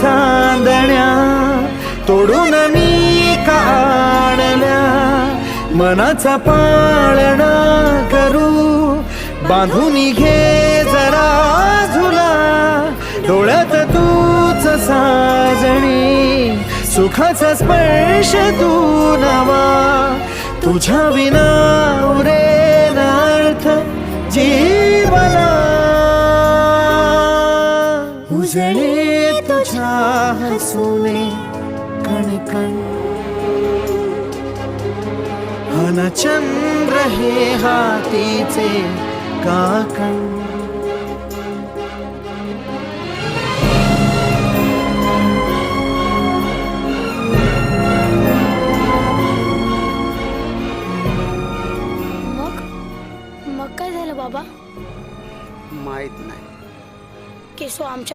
चांदण्या तोडून मी काढल्या, मनाचा पाळणा करू बांधून घे जरा झुला, डोळ्यात तूच साजणी सुखाचा स्पर्श तू नवा, तुझ्या विना उरेन अर्थ जीवना, उजळे तुझ्या हसूने कणकण, अन चंद्र हे हातीचे काकण.